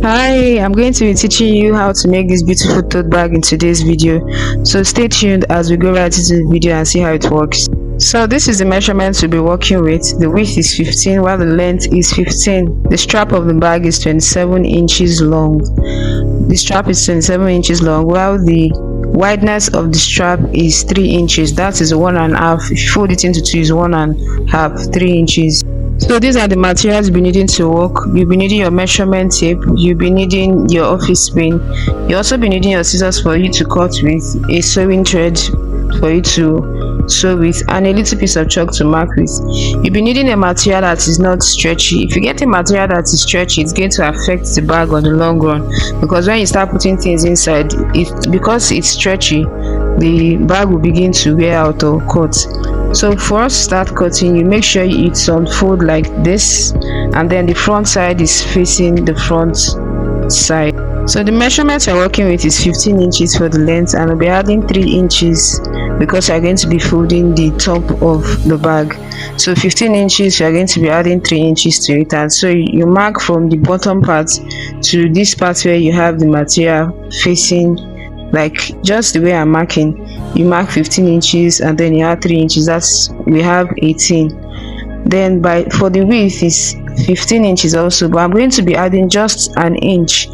Hi, I'm going to be teaching you how to make this beautiful tote bag in today's video. So stay tuned as we go right into the video and see how it works. So this is the measurement we'll be working with. The width is 15 while the length is 15. The strap of the bag is 27 inches long. The strap is 27 inches long while the wideness of the strap is 3 inches. That is 1.5. If you fold it into two, is 1.5, 3 inches. So these are the materials you'll be needing to work. You'll be needing your measurement tape, you'll be needing your office pin, you'll also be needing your scissors for you to cut with, a sewing thread for you to sew with, and a little piece of chalk to mark with. You'll be needing a material that is not stretchy. If you get a material that is stretchy, it's going to affect the bag on the long run, because when you start putting things inside it, because it's stretchy, the bag will begin to wear out or cut. So for us to start cutting, you make sure it's unfold like this, and then the front side is facing the front side. So the measurement we're working with is 15 inches for the length, and I'll be adding 3 inches because you're going to be folding the top of the bag. So 15 inches, you're going to be adding 3 inches to it, and so you mark from the bottom part to this part where you have the material facing, like just the way I'm marking. You mark 15 inches and then you add 3 inches. That's, we have 18. Then for the width is 15 inches also, but I'm going to be adding just an inch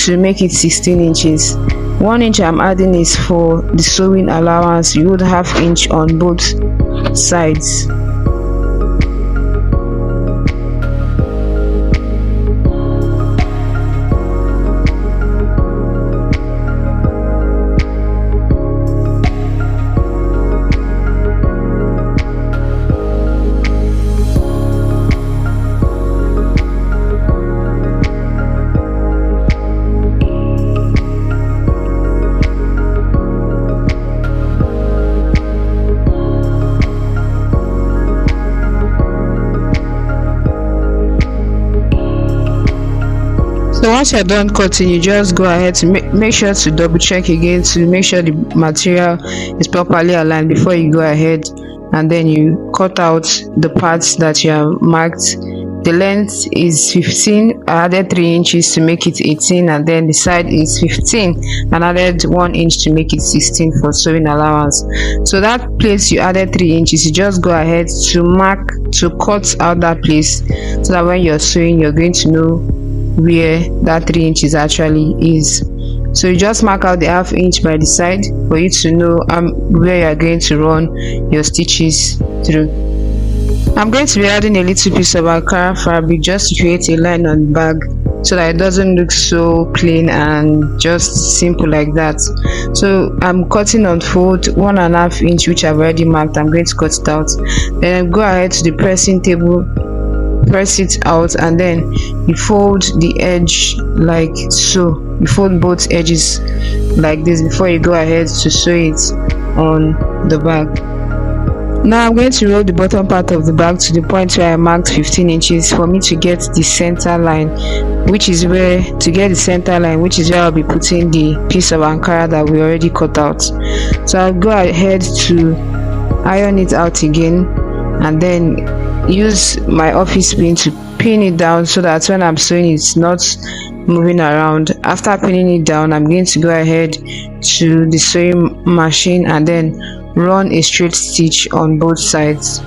to make it 16 inches. 1 inch I'm adding is for the sewing allowance. You would have inch on both sides. So once you're done cutting, you just go ahead to make sure to double check again to make sure the material is properly aligned before you go ahead, and then you cut out the parts that you have marked. The length is 15. I added 3 inches to make it 18, and then the side is 15 and added 1 inch to make it 16 for sewing allowance. So that place you added 3 inches, you just go ahead to mark, to cut out that place, so that when you're sewing, you're going to know where that 3 inches actually is. So you just mark out the ½ inch by the side for you to know where you are going to run your stitches through. I'm going to be adding a little piece of Ankara fabric just to create a line on the bag, so that it doesn't look so plain and just simple like that. So I'm cutting on fold 1.5 inch, which I've already marked. I'm going to cut it out. Then I go ahead to the pressing table, press it out, and then you fold the edge like so. You fold both edges like this before you go ahead to sew it on the bag. Now I'm going to roll the bottom part of the bag to the point where I marked 15 inches for me to get the center line, which is where I'll be putting the piece of Ankara that we already cut out. So I'll go ahead to iron it out again, and then use my office pin to pin it down so that when I'm sewing it's not moving around. After pinning it down, I'm going to go ahead to the sewing machine and then run a straight stitch on both sides.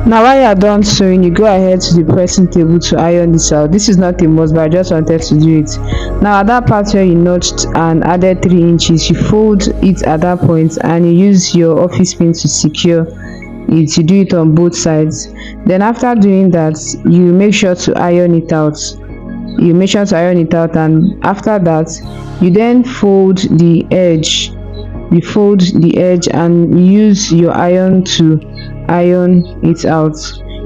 Now while you are done sewing, you go ahead to the pressing table to iron this out. This is not a must, but I just wanted to do it. Now at that part where you notched and added 3 inches, you fold it at that point and you use your office pin to secure it. You do it on both sides. Then after doing that, you make sure to iron it out. And after that, you then fold the edge. You fold the edge and use your iron to iron it out.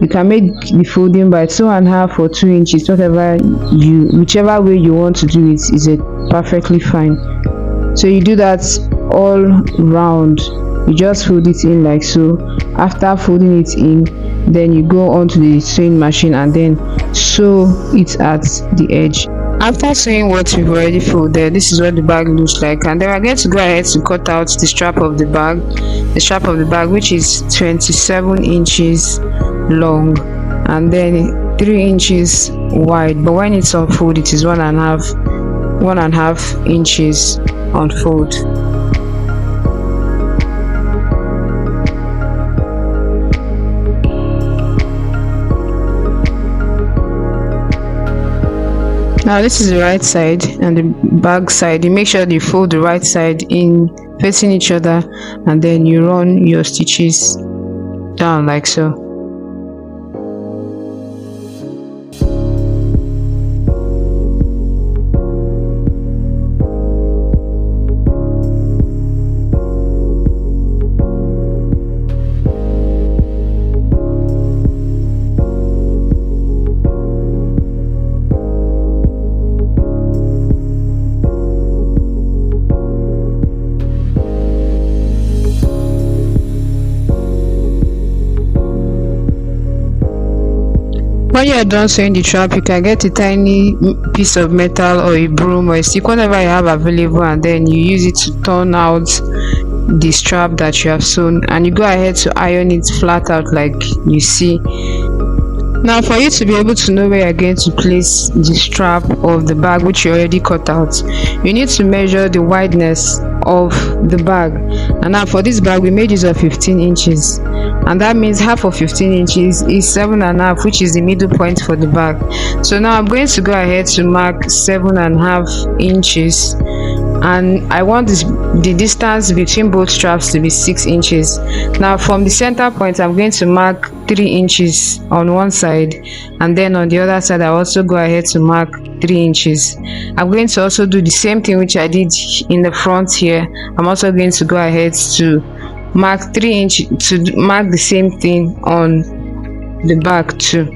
You can make the folding by 2.5 or 2 inches, whichever way you want to do it is perfectly fine. So you do that all round. You just fold it in like so. After folding it in, then you go onto the sewing machine and then sew it at the edge. After sewing what we've already folded, this is what the bag looks like, and then we're going to go ahead to cut out the strap of the bag, which is 27 inches long and then 3 inches wide, but when it's on fold it is 1.5 inches on fold. Now this is the right side and the back side. You make sure you fold the right side in facing each other and then you run your stitches down like so. When you are done sewing the strap, you can get a tiny piece of metal or a broom or a stick, whatever you have available, and then you use it to turn out the strap that you have sewn, and you go ahead to iron it flat out like you see. Now for you to be able to know where you're going to place the strap of the bag which you already cut out, you need to measure the wideness of the bag. And now for this bag we made use of 15 inches, and that means half of 15 inches is 7.5, which is the middle point for the bag. So now I'm going to go ahead to mark 7.5 inches, and I want the distance between both straps to be 6 inches. Now from the center point I'm going to mark 3 inches on one side, and then on the other side I also go ahead to mark 3 inches. I'm going to also do the same thing which I did in the front here. I'm also going to go ahead to mark 3 inches to mark the same thing on the back too.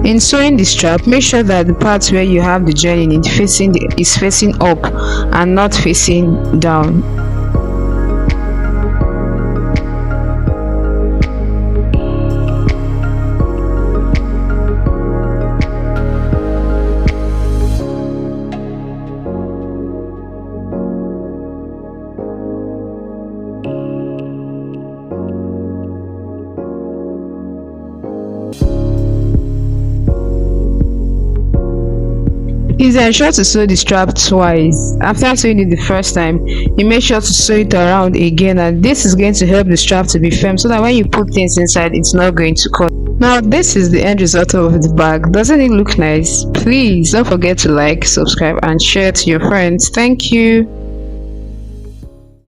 In sewing the strap, make sure that the part where you have the joining is facing up and not facing down. Please ensure to sew the strap twice. After sewing it the first time, you make sure to sew it around again, and this is going to help the strap to be firm so that when you put things inside it's not going to cut. Now this is the end result of the bag. Doesn't it look nice? Please don't forget to like, subscribe and share to your friends. Thank you.